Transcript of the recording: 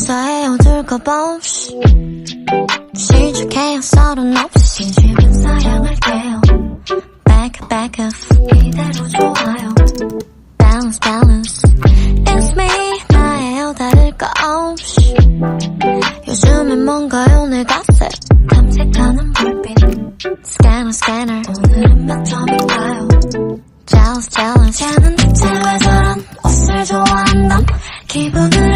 인사해요 들까봐 시작해요 서른 없이 지금 사양할게요 back off 이대로 좋아요 balance It's me 나예요 다를 거 없이 요즘엔 뭔가요 내 갓색 탐색하는 불빛 scanner 오늘은 몇 점인가요 jealous 쟤는 대체 왜 저런 옷을 좋아한담 기분을